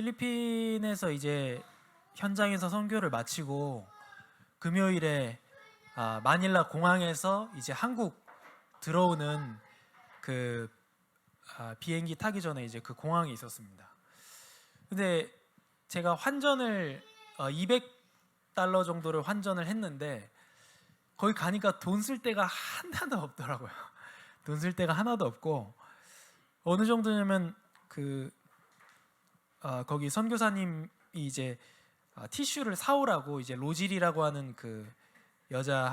필리핀에서 이제 현장에서 선교를 마치고 금요일에 마닐라 공항에서 이제 한국 들어오는 그 비행기 타기 전에 이제 그 공항에 있었습니다. 근데 제가 환전을 200달러 정도를 환전을 했는데 거기 가니까 돈 쓸 데가 하나도 없더라고요. 돈 쓸 데가 하나도 없고 어느 정도냐면 거기 선교사님이 이제 티슈를 사오라고 이제 로질이라고 하는 그 여자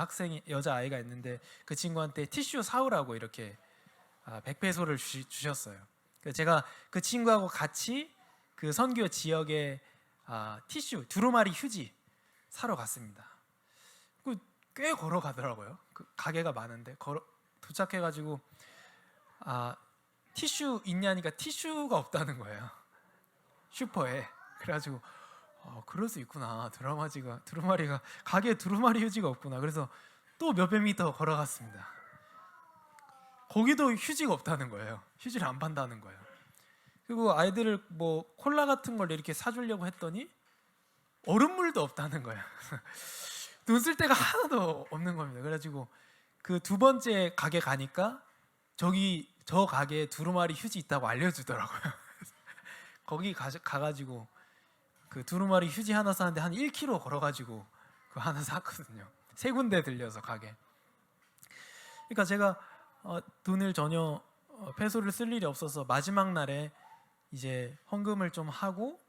아이가 있는데 그 친구한테 티슈 사오라고 이렇게 100페소를 주셨어요. 그래서 제가 그 친구하고 같이 그 선교 지역에 티슈 두루마리 휴지 사러 갔습니다. 꽤 걸어가더라고요. 그 가게가 많은데 도착해가지고 티슈 있냐니까 티슈가 없다는 거예요. 슈퍼에. 그래가지고 그럴 수 있구나. 두루마리가 가게에 두루마리 휴지가 없구나. 그래서 또 몇백 미터 걸어갔습니다. 거기도 휴지가 없다는 거예요. 휴지를 안 판다는 거예요. 그리고 아이들을 뭐 콜라 같은 걸 이렇게 사주려고 했더니 얼음물도 없다는 거예요. 돈 쓸 데가 하나도 없는 겁니다. 그래가지고 그 두 번째 가게 가니까 저 가게에 두루마리 휴지 있다고 알려주더라고요. 거기 가가지고 그 두루마리 휴지 하나 사는데 한 1km 걸어가지고 그 하나 샀거든요. 세 군데 들려서 가게. 그러니까 제가 돈을 전혀 페소를 쓸 일이 없어서 마지막 날에 이제 헌금을 좀 하고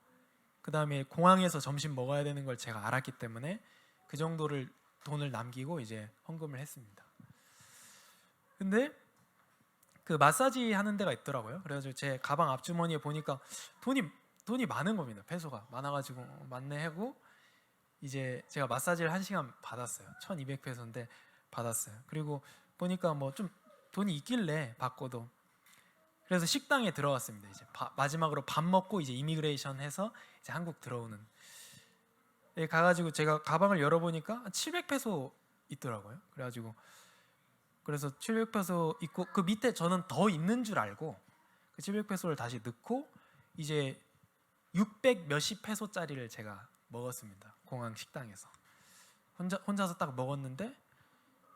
그 다음에 공항에서 점심 먹어야 되는 걸 제가 알았기 때문에 그 정도를 돈을 남기고 이제 헌금을 했습니다. 근데 그 마사지 하는 데가 있더라고요. 그래서 제 가방 앞주머니에 보니까 돈이 많은 겁니다. 페소가 많아가지고 많네 하고 이제 제가 마사지를 1시간 받았어요. 1200페소인데 받았어요. 그리고 보니까 뭐 좀 돈이 있길래 받고도 그래서 식당에 들어갔습니다. 이제 마지막으로 밥 먹고 이제 이미그레이션 해서 이제 한국 들어오는 가가지고 제가 가방을 열어보니까 700페소 있더라고요. 그래서 700페소 있고 그 밑에 저는 더 있는 줄 알고 그 700페소를 다시 넣고 이제 600 몇십 페소짜리를 제가 먹었습니다. 공항 식당에서 혼자서 딱 먹었는데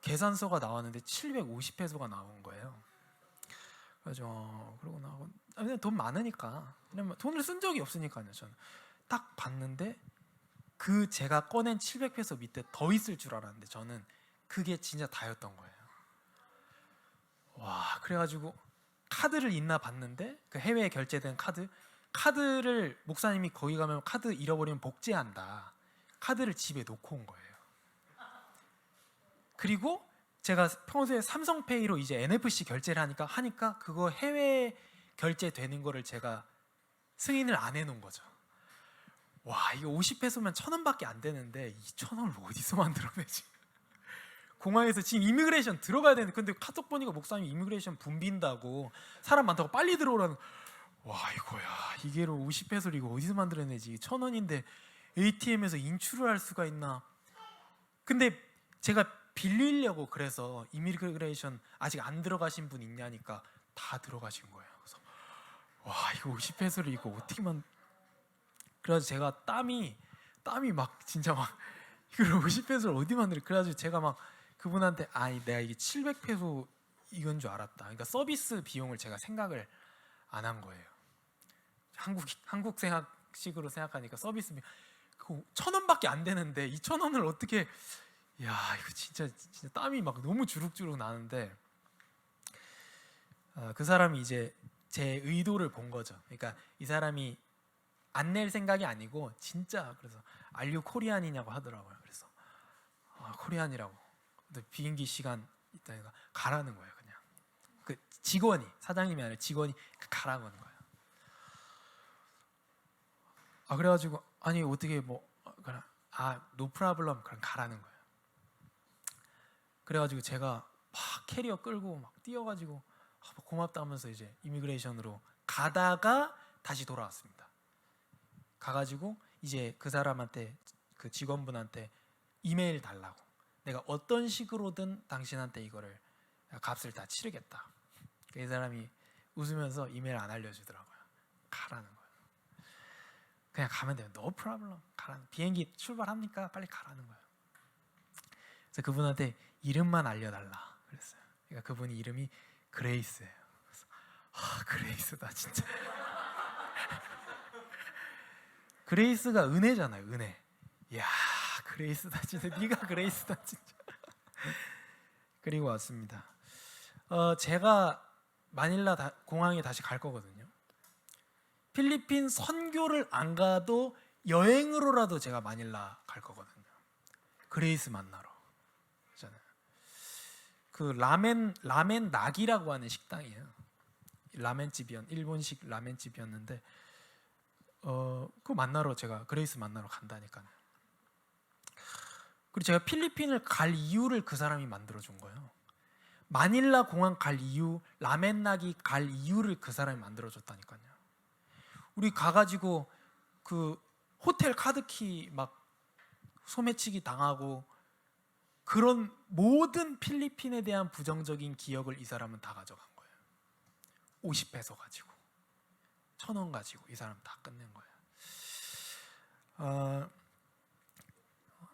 계산서가 나왔는데 750페소가 나온 거예요. 그래서 그러고 나고 그냥 돈 많으니까 그냥 돈을 쓴 적이 없으니까요. 저는 딱 봤는데 그 제가 꺼낸 700페소 밑에 더 있을 줄 알았는데 저는 그게 진짜 다였던 거예요. 와, 그래가지고 카드를 있나 봤는데 그 해외에 결제된 카드를 목사님이 거기 가면 카드 잃어버리면 복제한다. 카드를 집에 놓고 온 거예요. 그리고 제가 평소에 삼성페이로 이제 NFC 결제를 하니까 그거 해외 결제되는 거를 제가 승인을 안 해놓은 거죠. 와, 이거 50페소면 1,000원밖에 안 되는데 2,000원을 어디서 만들어내지? 공항에서 지금 이미그레이션 들어가야 되는데 근데 카톡 보니까 목사님이 이미그레이션 붐빈다고 사람 많다고 빨리 들어오라는. 와, 이거야 이게로 50페소를 이거 어디서 만들어내지? 1,000원인데 ATM에서 인출을 할 수가 있나? 근데 제가 빌리려고 그래서 이미그레이션 아직 안 들어가신 분 있냐니까 다 들어가신 거예요. 그래서 와, 이거 50페소를 이거 어떻게만. 그래서 제가 땀이 막 진짜 막 이걸 50페소를 어디 만들어. 그래가지고 제가 막 그분한테 내가 이게 700페소 이건 줄 알았다. 그러니까 서비스 비용을 제가 생각을 안 한 거예요. 한국 생각식으로 생각하니까 서비스 비용 1,000원밖에 안 되는데 2,000원을 어떻게. 야, 이거 진짜 땀이 막 너무 주룩주룩 나는데 그 사람이 이제 제 의도를 본 거죠. 그러니까 이 사람이 안 낼 생각이 아니고 진짜 그래서 Are you Korean이냐고 하더라고요. 그래서 코리안이라고. 근데 비행기 시간 있다니까 가라는 거예요. 그냥 그 직원이 사장님이 아니라 직원이 가라는 거예요. 그래가지고 아니 어떻게 뭐 그냥 no problem 그냥 가라는 거예요. 그래가지고 제가 막 캐리어 끌고 막 뛰어가지고 고맙다 하면서 이제 이미그레이션으로 가다가 다시 돌아왔습니다. 가가지고 이제 그 사람한테 그 직원분한테 이메일 달라고. 내가 어떤 식으로든 당신한테 이거를 값을 다 치르겠다. 그 사람이 웃으면서 이메일 안 알려주더라고요. 가라는 거예요. 그냥 가면 돼요. No problem. 가라는, 비행기 출발합니까? 빨리 가라는 거예요. 그래서 그분한테 이름만 알려달라 그랬어요. 그러니까 그분이 이름이 그레이스예요. 그래서 그레이스다 진짜. 그레이스가 은혜잖아요. 은혜. 이야, 그레이스다 진짜. 네가 그레이스다 진짜. 그리고 왔습니다. 제가 마닐라 공항에 다시 갈 거거든요. 필리핀 선교를 안 가도 여행으로라도 제가 마닐라 갈 거거든요. 그레이스 만나러. 그렇잖아요. 그 라멘 낙이라고 하는 식당이에요. 일본식 라멘집이었는데 그거 만나러 제가 그레이스 만나러 간다니까요. 그리고 제가 필리핀을 갈 이유를 그 사람이 만들어 준 거예요. 마닐라 공항 갈 이유, 라멘낙이 갈 이유를 그 사람이 만들어 줬다니까요. 우리 가가지고 그 호텔 카드키 막 소매치기 당하고 그런 모든 필리핀에 대한 부정적인 기억을 이 사람은 다 가져간 거예요. 50페소 가지고 1,000원 가지고 이 사람 다 끝낸 거예요.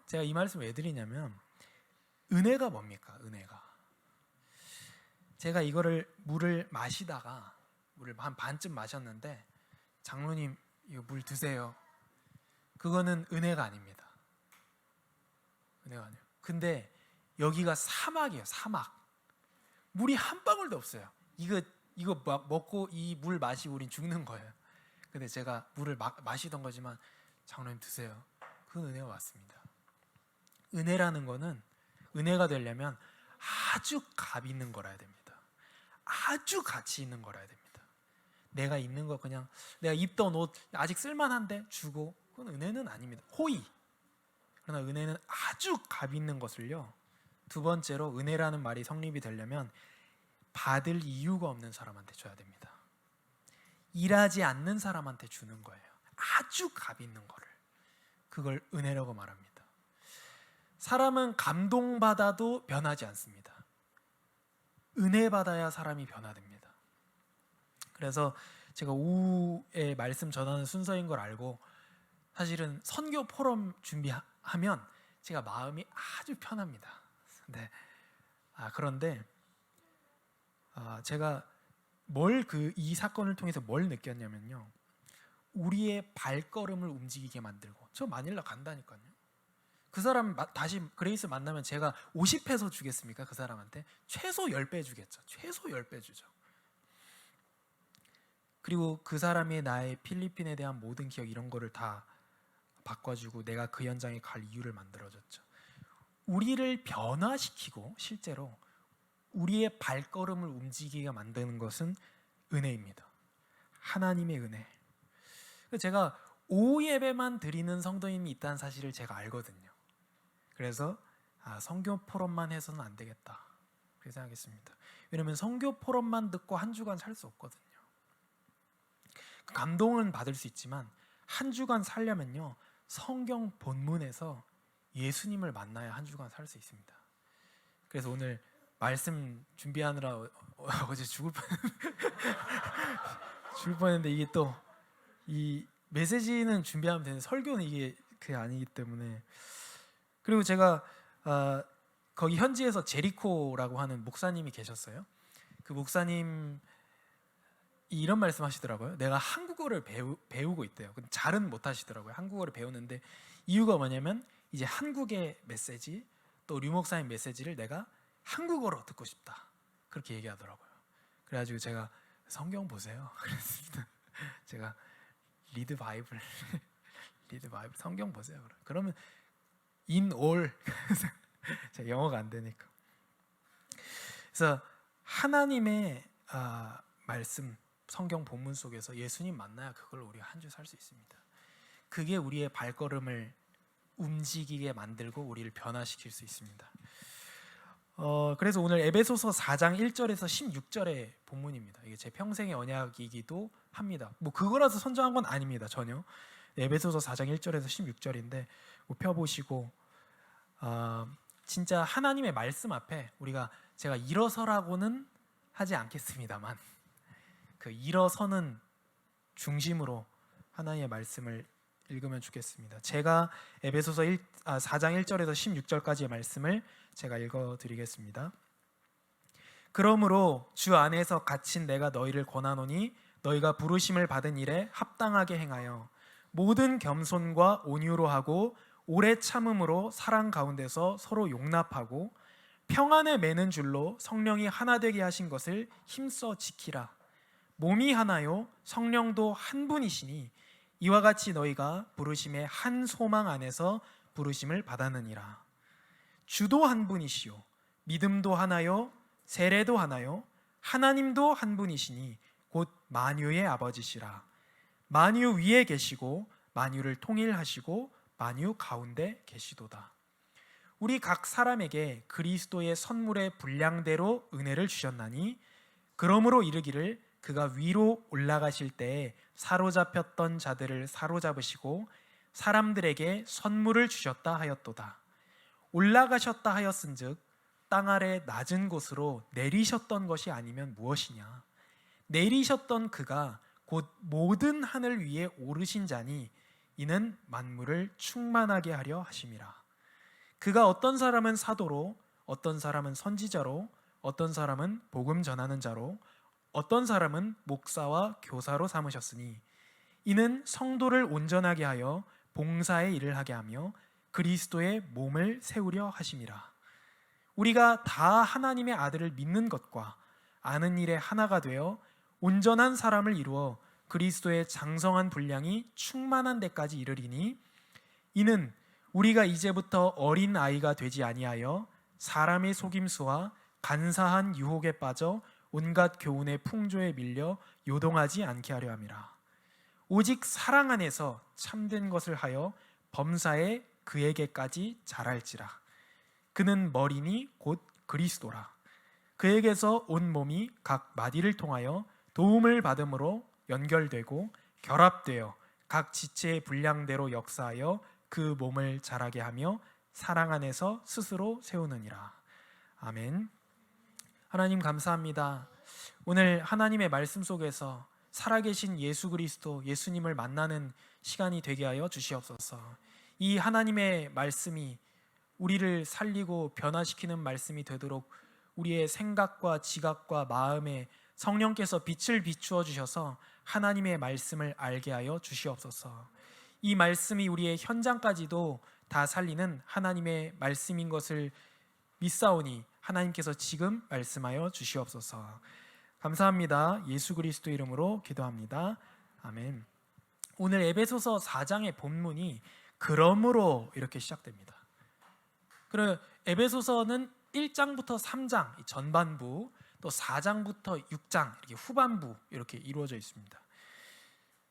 제가 이 말씀 왜 드리냐면 은혜가 뭡니까? 은혜가. 제가 이거를 물을 마시다가 물을 한 반쯤 마셨는데 장로님 이거 물 드세요. 그거는 은혜가 아닙니다. 은혜가 아니에요. 근데 여기가 사막이에요. 사막. 물이 한 방울도 없어요. 이거 먹고 이 물 마시고 우린 죽는 거예요. 근데 제가 물을 마시던 거지만 장로님 드세요. 그건 은혜가 맞습니다. 은혜라는 거는 은혜가 되려면 아주 값 있는 거라야 됩니다. 아주 가치 있는 거라야 됩니다. 내가 입는 거 그냥 내가 입던 옷 아직 쓸만한데 주고 그건 은혜는 아닙니다. 호의. 그러나 은혜는 아주 값 있는 것을요. 두 번째로 은혜라는 말이 성립이 되려면 받을 이유가 없는 사람한테 줘야 됩니다. 일하지 않는 사람한테 주는 거예요. 아주 값 있는 거를. 그걸 은혜라고 말합니다. 사람은 감동받아도 변하지 않습니다. 은혜 받아야 사람이 변화됩니다. 그래서 제가 오후에 말씀 전하는 순서인 걸 알고 사실은 선교 포럼 준비하면 제가 마음이 아주 편합니다. 그런데 제가 이 사건을 통해서 뭘 느꼈냐면요. 우리의 발걸음을 움직이게 만들고 저 마닐라 간다니까요. 그 사람 다시 그레이스 만나면 제가 50페소 주겠습니까? 그 사람한테 최소 10배 주겠죠. 최소 10배 주죠. 그리고 그 사람이 나의 필리핀에 대한 모든 기억 이런 거를 다 바꿔주고 내가 그 현장에 갈 이유를 만들어줬죠. 우리를 변화시키고 실제로 우리의 발걸음을 움직이게 만드는 것은 은혜입니다. 하나님의 은혜. 제가 오후 예배만 드리는 성도님이 있다는 사실을 제가 알거든요. 그래서 성교 포럼만 해서는 안 되겠다 그렇게 생각했습니다. 왜냐하면 성교 포럼만 듣고 한 주간 살 수 없거든요. 감동은 받을 수 있지만 한 주간 살려면요 성경 본문에서 예수님을 만나야 한 주간 살 수 있습니다. 그래서 오늘 말씀 준비하느라 어제 죽을 뻔했는데 이게 또 이 메시지는 준비하면 되는데 설교는 이게 그게 아니기 때문에. 그리고 제가 거기 현지에서 제리코라고 하는 목사님이 계셨어요. 그 목사님 이런 말씀하시더라고요. 내가 한국어를 배우고 있대요. 근데 잘은 못하시더라고요. 한국어를 배우는데 이유가 뭐냐면 이제 한국의 메시지 또 류 목사님 메시지를 내가 한국어로 듣고 싶다 그렇게 얘기하더라고요. 그래가지고 제가 성경 보세요 그랬습니다. 제가 리드 바이블 성경 보세요. 그러면 in all 제가 영어가 안 되니까. 그래서 하나님의 말씀 성경 본문 속에서 예수님 만나야 그걸 우리가 한 주 살 수 있습니다. 그게 우리의 발걸음을 움직이게 만들고 우리를 변화시킬 수 있습니다. 그래서 오늘 에베소서 4장 1절에서 16절의 본문입니다. 이게 제 평생의 언약이기도 합니다. 뭐 그거라서 선정한 건 아닙니다. 전혀. 에베소서 4장 1절에서 16절인데 뭐 펴보시고 진짜 하나님의 말씀 앞에 제가 일어서라고는 하지 않겠습니다만 그 일어서는 중심으로 하나님의 말씀을 읽으면 좋겠습니다. 제가 에베소서 4장 1절에서 16절까지의 말씀을 제가 읽어드리겠습니다. 그러므로 주 안에서 갇힌 내가 너희를 권하노니 너희가 부르심을 받은 일에 합당하게 행하여 모든 겸손과 온유로 하고 오래 참음으로 사랑 가운데서 서로 용납하고 평안에 매는 줄로 성령이 하나 되게 하신 것을 힘써 지키라. 몸이 하나요 성령도 한 분이시니 이와 같이 너희가 부르심의 한 소망 안에서 부르심을 받았느니라. 주도 한 분이시요 믿음도 하나요 세례도 하나요 하나님도 한 분이시니 곧 만유의 아버지시라. 만유 위에 계시고 만유를 통일하시고 만유 가운데 계시도다. 우리 각 사람에게 그리스도의 선물의 분량대로 은혜를 주셨나니 그러므로 이르기를 그가 위로 올라가실 때에 사로잡혔던 자들을 사로잡으시고 사람들에게 선물을 주셨다 하였도다. 올라가셨다 하였은즉 땅 아래 낮은 곳으로 내리셨던 것이 아니면 무엇이냐. 내리셨던 그가 곧 모든 하늘 위에 오르신 자니 이는 만물을 충만하게 하려 하심이라. 그가 어떤 사람은 사도로 어떤 사람은 선지자로 어떤 사람은 복음 전하는 자로 어떤 사람은 목사와 교사로 삼으셨으니 이는 성도를 온전하게 하여 봉사의 일을 하게 하며 그리스도의 몸을 세우려 하심이라. 우리가 다 하나님의 아들을 믿는 것과 아는 일에 하나가 되어 온전한 사람을 이루어 그리스도의 장성한 분량이 충만한 데까지 이르리니 이는 우리가 이제부터 어린 아이가 되지 아니하여 사람의 속임수와 간사한 유혹에 빠져 온갖 교훈의 풍조에 밀려 요동하지 않게 하려 함이라. 오직 사랑 안에서 참된 것을 하여 범사에 그에게까지 자랄지라. 그는 머리니 곧 그리스도라. 그에게서 온 몸이 각 마디를 통하여 도움을 받음으로 연결되고 결합되어 각 지체의 분량대로 역사하여 그 몸을 자라게 하며 사랑 안에서 스스로 세우느니라. 아멘. 하나님 감사합니다. 오늘 하나님의 말씀 속에서 살아계신 예수 그리스도 예수님을 만나는 시간이 되게 하여 주시옵소서. 이 하나님의 말씀이 우리를 살리고 변화시키는 말씀이 되도록 우리의 생각과 지각과 마음에 성령께서 빛을 비추어 주셔서 하나님의 말씀을 알게 하여 주시옵소서. 이 말씀이 우리의 현장까지도 다 살리는 하나님의 말씀인 것을 믿사오니 하나님께서 지금 말씀하여 주시옵소서. 감사합니다. 예수 그리스도 이름으로 기도합니다. 아멘. 오늘 에베소서 4장의 본문이 그러므로 이렇게 시작됩니다. 그리고 에베소서는 1장부터 3장 전반부, 또 4장부터 6장 이렇게 후반부 이렇게 이루어져 있습니다.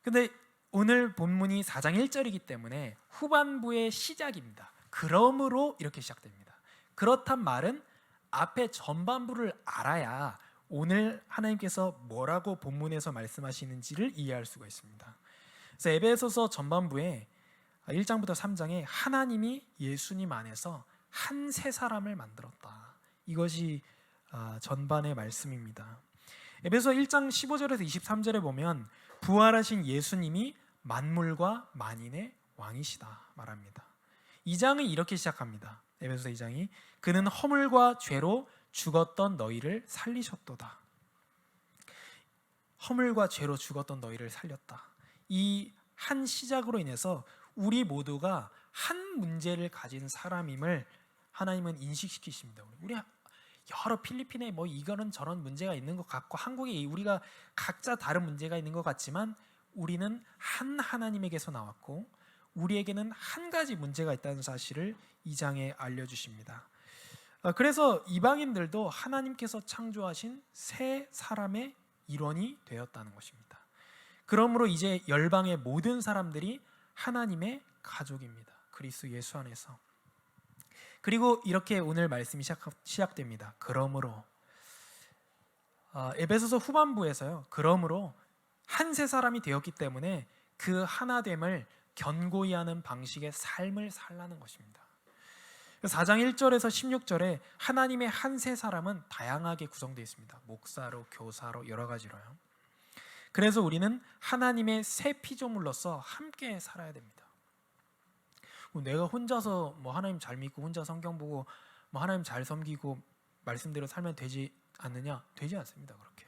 근데 오늘 본문이 4장 1절이기 때문에 후반부의 시작입니다. 그러므로 이렇게 시작됩니다. 그렇단 말은 앞에 전반부를 알아야 오늘 하나님께서 뭐라고 본문에서 말씀하시는지를 이해할 수가 있습니다. 그래서 에베소서 전반부에 1장부터 3장에 하나님이 예수님 안에서 한 새 사람을 만들었다. 이것이 전반의 말씀입니다. 에베소 1장 15절에서 23절에 보면 부활하신 예수님이 만물과 만인의 왕이시다 말합니다. 2장은 이렇게 시작합니다. 에베소서 2장이 그는 허물과 죄로 죽었던 너희를 살리셨도다. 허물과 죄로 죽었던 너희를 살렸다. 이 한 시작으로 인해서 우리 모두가 한 문제를 가진 사람임을 하나님은 인식시키십니다. 우리 여러 필리핀에 뭐 이거는 저런 문제가 있는 것 같고 한국에 우리가 각자 다른 문제가 있는 것 같지만 우리는 한 하나님에게서 나왔고 우리에게는 한 가지 문제가 있다는 사실을 이 장에 알려주십니다. 그래서 이방인들도 하나님께서 창조하신 새 사람의 일원이 되었다는 것입니다. 그러므로 이제 열방의 모든 사람들이 하나님의 가족입니다. 그리스도 예수 안에서. 그리고 이렇게 오늘 말씀이 시작됩니다. 그러므로 에베소서 후반부에서요. 그러므로 한 새 사람이 되었기 때문에 그 하나됨을 견고히 하는 방식의 삶을 살라는 것입니다. 4장 1절에서 16절에 하나님의 한 새 사람은 다양하게 구성되어 있습니다. 목사로, 교사로, 여러 가지로요. 그래서 우리는 하나님의 새 피조물로서 함께 살아야 됩니다. 내가 혼자서 뭐 하나님 잘 믿고 혼자 성경 보고 뭐 하나님 잘 섬기고 말씀대로 살면 되지 않느냐? 되지 않습니다. 그렇게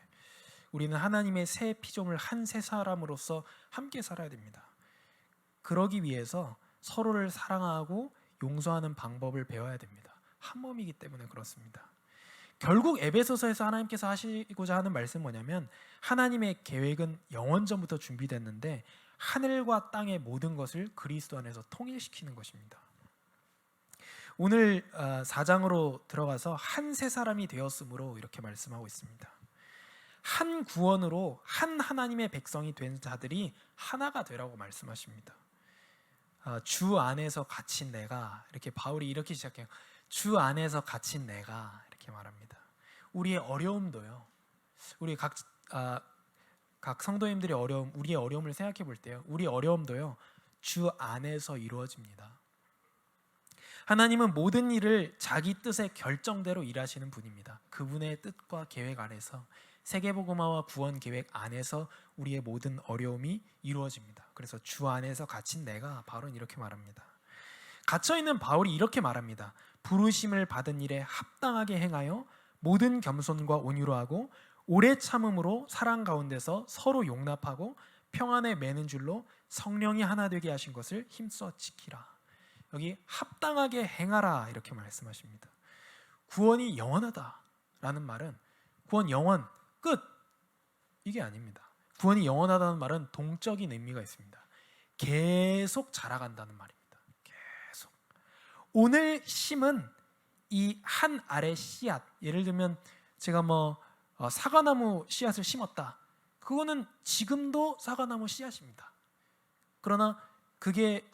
우리는 하나님의 새 피조물 한 새 사람으로서 함께 살아야 됩니다. 그러기 위해서 서로를 사랑하고 용서하는 방법을 배워야 됩니다. 한 몸이기 때문에 그렇습니다. 결국 에베소서에서 하나님께서 하시고자 하는 말씀은 뭐냐면 하나님의 계획은 영원전부터 준비됐는데 하늘과 땅의 모든 것을 그리스도 안에서 통일시키는 것입니다. 오늘 4장으로 들어가서 한 새 사람이 되었으므로 이렇게 말씀하고 있습니다. 한 구원으로 한 하나님의 백성이 된 자들이 하나가 되라고 말씀하십니다. 주 안에서 갇힌 내가, 이렇게 바울이 이렇게 시작해요. 주 안에서 갇힌 내가, 이렇게 말합니다. 우리의 어려움도요, 우리 각 성도님들의 어려움, 우리의 어려움을 생각해 볼 때요, 우리 어려움도요 주 안에서 이루어집니다. 하나님은 모든 일을 자기 뜻의 결정대로 일하시는 분입니다. 그분의 뜻과 계획 안에서, 세계복음화와 구원 계획 안에서 우리의 모든 어려움이 이루어집니다. 그래서 주 안에서 갇힌 내가, 바울은 이렇게 말합니다. 갇혀있는 바울이 이렇게 말합니다. 부르심을 받은 일에 합당하게 행하여 모든 겸손과 온유로 하고 오래 참음으로 사랑 가운데서 서로 용납하고 평안에 매는 줄로 성령이 하나 되게 하신 것을 힘써 지키라. 여기 합당하게 행하라 이렇게 말씀하십니다. 구원이 영원하다라는 말은 구원 영원 끝 이게 아닙니다. 구원이 영원하다는 말은 동적인 의미가 있습니다. 계속 자라간다는 말입니다. 계속. 오늘 심은 이 한 알의 씨앗, 예를 들면 제가 사과나무 씨앗을 심었다. 그거는 지금도 사과나무 씨앗입니다. 그러나 그게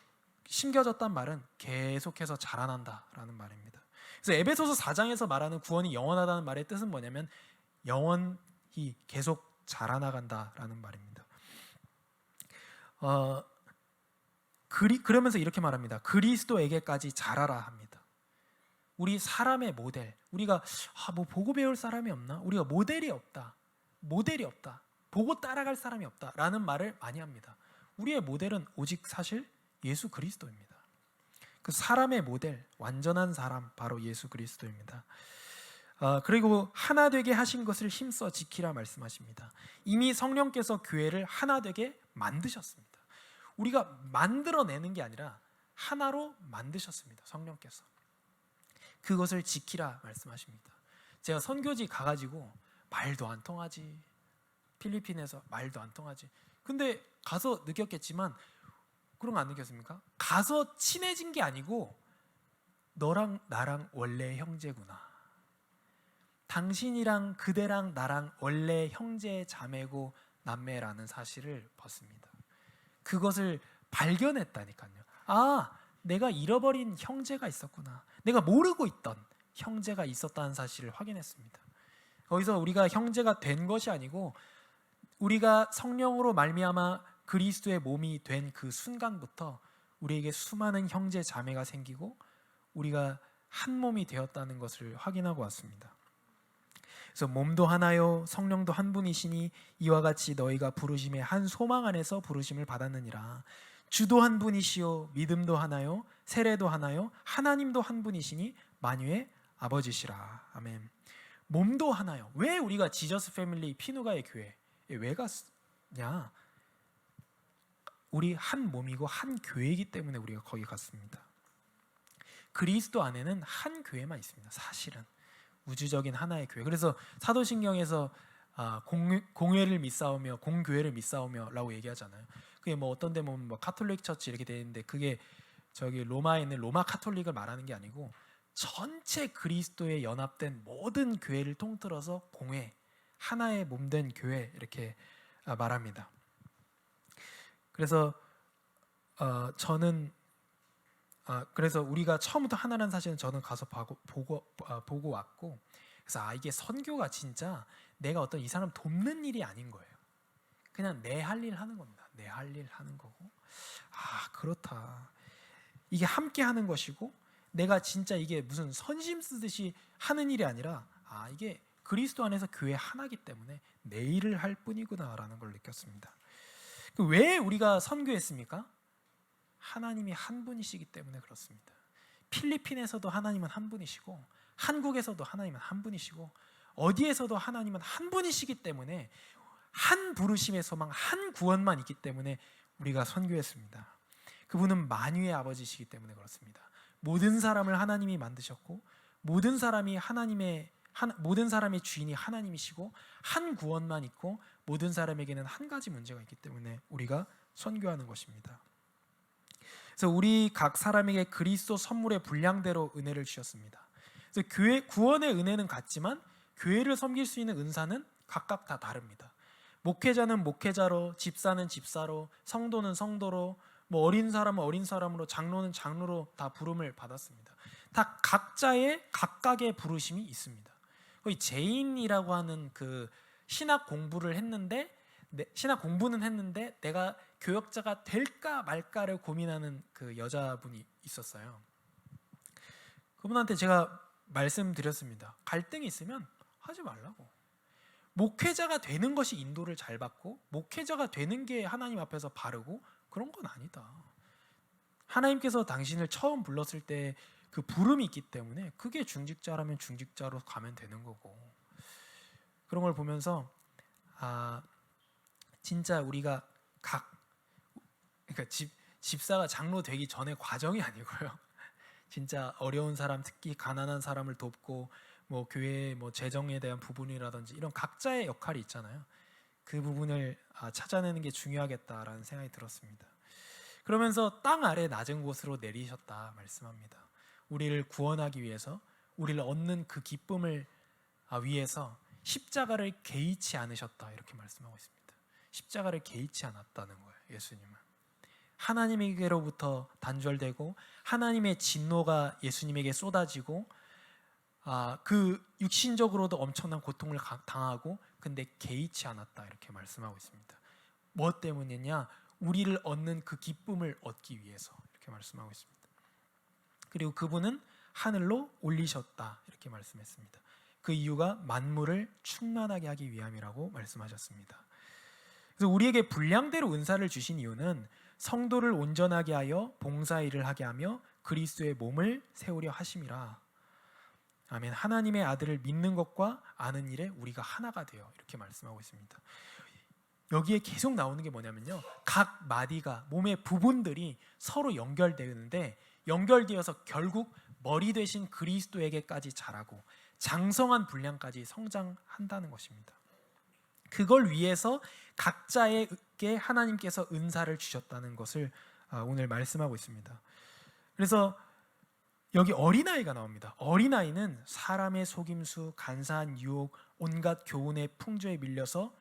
심겨졌단 말은 계속해서 자라난다라는 말입니다. 그래서 에베소서 4장에서 말하는 구원이 영원하다는 말의 뜻은 뭐냐면 영원히 계속 자라나간다라는 말입니다. 그러면서 이렇게 말합니다. 그리스도에게까지 자라라 합니다. 우리 사람의 모델, 우리가 뭐 보고 배울 사람이 없나? 우리가 모델이 없다. 보고 따라갈 사람이 없다라는 말을 많이 합니다. 우리의 모델은 오직 사실 예수 그리스도입니다. 그 사람의 모델, 완전한 사람 바로 예수 그리스도입니다. 그리고 하나 되게 하신 것을 힘써 지키라 말씀하십니다. 이미 성령께서 교회를 하나 되게 만드셨습니다. 우리가 만들어내는 게 아니라 하나로 만드셨습니다. 성령께서. 그것을 지키라 말씀하십니다. 제가 선교지 가가지고 말도 안 통하지, 필리핀에서 말도 안 통하지. 근데 가서 느꼈겠지만 그런 거 안 느꼈습니까? 가서 친해진 게 아니고 너랑 나랑 원래 형제구나. 당신이랑 그대랑 나랑 원래 형제 자매고 남매라는 사실을 봤습니다. 그것을 발견했다니까요. 내가 잃어버린 형제가 있었구나. 내가 모르고 있던 형제가 있었다는 사실을 확인했습니다. 거기서 우리가 형제가 된 것이 아니고 우리가 성령으로 말미암아 그리스도의 몸이 된 그 순간부터 우리에게 수많은 형제 자매가 생기고 우리가 한 몸이 되었다는 것을 확인하고 왔습니다. 그래서 몸도 하나요 성령도 한 분이시니 이와 같이 너희가 부르심의 한 소망 안에서 부르심을 받았느니라. 주도 한 분이시요 믿음도 하나요 세례도 하나요 하나님도 한 분이시니 만유의 아버지시라. 아멘. 몸도 하나요. 왜 우리가 지저스 패밀리 피누가의 교회에 왜 갔냐? 우리 한 몸이고 한 교회이기 때문에 우리가 거기 갔습니다. 그리스도 안에는 한 교회만 있습니다. 사실은 우주적인 하나의 교회. 그래서 사도신경에서 공회를 믿사오며 공교회를 믿사오며라고 얘기하잖아요. 그게 어떤 데 보면 카톨릭 처치 이렇게 되어 있는데 그게 저기 로마에 있는 로마 카톨릭을 말하는 게 아니고 전체 그리스도에 연합된 모든 교회를 통틀어서 공회, 하나의 몸된 교회 이렇게 말합니다. 그래서 저는 그래서 우리가 처음부터 하나라는 사실은 저는 가서 보고 왔고, 그래서 이게 선교가 진짜 내가 어떤 이 사람 돕는 일이 아닌 거예요. 그냥 내 할 일 하는 겁니다. 내 할 일 하는 거고, 그렇다. 이게 함께 하는 것이고, 내가 진짜 이게 무슨 선심 쓰듯이 하는 일이 아니라 이게 그리스도 안에서 교회 하나이기 때문에 내 일을 할 뿐이구나라는 걸 느꼈습니다. 왜 우리가 선교했습니까? 하나님이 한 분이시기 때문에 그렇습니다. 필리핀에서도 하나님은 한 분이시고, 한국에서도 하나님은 한 분이시고, 어디에서도 하나님은 한 분이시기 때문에, 한 부르심의 소망, 한 구원만 있기 때문에 우리가 선교했습니다. 그분은 만유의 아버지시기 때문에 그렇습니다. 모든 사람을 하나님이 만드셨고, 모든 사람의 주인이 하나님이시고, 한 구원만 있고, 모든 사람에게는 한 가지 문제가 있기 때문에 우리가 선교하는 것입니다. 그래서 우리 각 사람에게 그리스도 선물의 분량대로 은혜를 주셨습니다. 그래서 구원의 은혜는 같지만 교회를 섬길 수 있는 은사는 각각 다 다릅니다. 목회자는 목회자로, 집사는 집사로, 성도는 성도로, 뭐 어린 사람은 어린 사람으로, 장로는 장로로 다 부름을 받았습니다. 다 각자의 각각의 부르심이 있습니다. 거의 제인이라고 하는 그 신학 공부는 했는데 내가 교역자가 될까 말까를 고민하는 그 여자분이 있었어요. 그분한테 제가 말씀드렸습니다. 갈등이 있으면 하지 말라고. 목회자가 되는 것이 인도를 잘 받고, 목회자가 되는 게 하나님 앞에서 바르고, 그런 건 아니다. 하나님께서 당신을 처음 불렀을 때 그 부름이 있기 때문에 그게 중직자라면 중직자로 가면 되는 거고, 그런 걸 보면서 진짜 우리가 그러니까 집사가 장로 되기 전의 과정이 아니고요. 진짜 어려운 사람, 특히 가난한 사람을 돕고, 뭐 교회의 뭐 재정에 대한 부분이라든지 이런 각자의 역할이 있잖아요. 그 부분을 찾아내는 게 중요하겠다라는 생각이 들었습니다. 그러면서 땅 아래 낮은 곳으로 내리셨다 말씀합니다. 우리를 구원하기 위해서, 우리를 얻는 그 기쁨을 위해서 십자가를 개의치 않으셨다, 이렇게 말씀하고 있습니다. 십자가를 개의치 않았다는 거예요. 예수님은 하나님에게로부터 단절되고, 하나님의 진노가 예수님에게 쏟아지고, 그 육신적으로도 엄청난 고통을 당하고, 근데 개의치 않았다, 이렇게 말씀하고 있습니다. 무엇 때문이냐? 우리를 얻는 그 기쁨을 얻기 위해서, 이렇게 말씀하고 있습니다. 그리고 그분은 하늘로 올리셨다, 이렇게 말씀했습니다. 그 이유가 만물을 충만하게 하기 위함이라고 말씀하셨습니다. 그래서 우리에게 분량대로 은사를 주신 이유는 성도를 온전하게 하여 봉사일을 하게 하며 그리스도의 몸을 세우려 하심이라. 아멘. 하나님의 아들을 믿는 것과 아는 일에 우리가 하나가 되어, 이렇게 말씀하고 있습니다. 여기에 계속 나오는 게 뭐냐면요, 각 마디가, 몸의 부분들이 서로 연결되는데, 연결되어서 결국 머리 되신 그리스도에게까지 자라고 장성한 분량까지 성장한다는 것입니다. 그걸 위해서 각자에게 하나님께서 은사를 주셨다는 것을 오늘 말씀하고 있습니다. 그래서 여기 어린아이가 나옵니다. 어린아이는 사람의 속임수, 간사한 유혹, 온갖 교훈의 풍조에 밀려서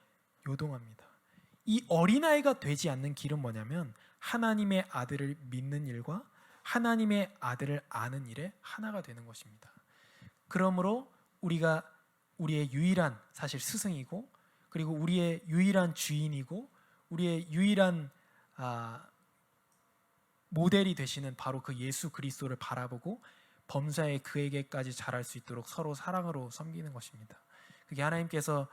요동합니다. 이 어린아이가 되지 않는 길은 뭐냐면 하나님의 아들을 믿는 일과 하나님의 아들을 아는 일에 하나가 되는 것입니다. 그러므로 우리가 우리의 유일한 사실 스승이고, 그리고 우리의 유일한 주인이고, 우리의 유일한 모델이 되시는 바로 그 예수 그리스도를 바라보고 범사에 그에게까지 자랄 수 있도록 서로 사랑으로 섬기는 것입니다. 그게 하나님께서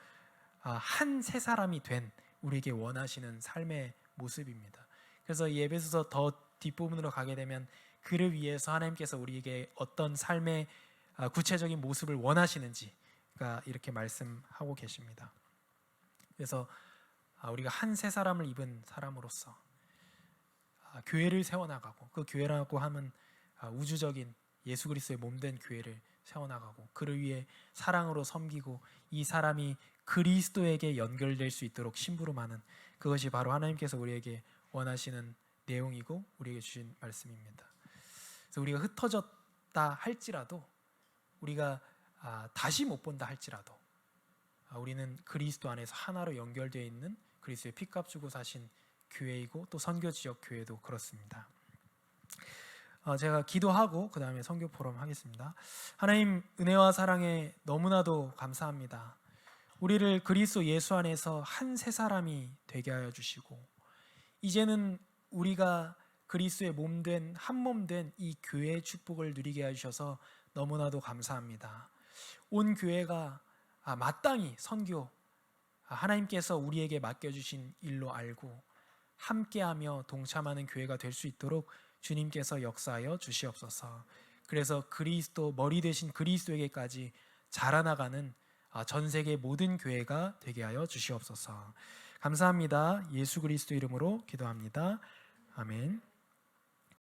한 새 사람이 된 우리에게 원하시는 삶의 모습입니다. 그래서 이 에베소서 더 뒷부분으로 가게 되면 그를 위해서 하나님께서 우리에게 어떤 삶의 구체적인 모습을 원하시는지가 이렇게 말씀하고 계십니다. 그래서 우리가 한 새 사람을 입은 사람으로서 교회를 세워나가고, 그 교회라고 하면 우주적인 예수 그리스도의 몸된 교회를 세워나가고, 그를 위해 사랑으로 섬기고, 이 사람이 그리스도에게 연결될 수 있도록 심부름하는, 그것이 바로 하나님께서 우리에게 원하시는 내용이고 우리에게 주신 말씀입니다. 그래서 우리가 흩어졌다 할지라도, 우리가 다시 못 본다 할지라도, 우리는 그리스도 안에서 하나로 연결되어 있는 그리스도의 피값 주고 사신 교회이고, 또 선교 지역 교회도 그렇습니다. 제가 기도하고 그 다음에 선교 포럼 하겠습니다. 하나님, 은혜와 사랑에 너무나도 감사합니다. 우리를 그리스도 예수 안에서 한 새 사람이 되게 하여 주시고, 이제는 우리가 그리스도의 몸된 한 몸된 이 교회의 축복을 누리게 해주셔서 너무나도 감사합니다. 온 교회가 마땅히 선교, 하나님께서 우리에게 맡겨주신 일로 알고, 함께하며 동참하는 교회가 될 수 있도록 주님께서 역사하여 주시옵소서. 그래서 그리스도 머리 되신 그리스도에게까지 자라나가는 전 세계 모든 교회가 되게 하여 주시옵소서. 감사합니다. 예수 그리스도 이름으로 기도합니다. 아멘.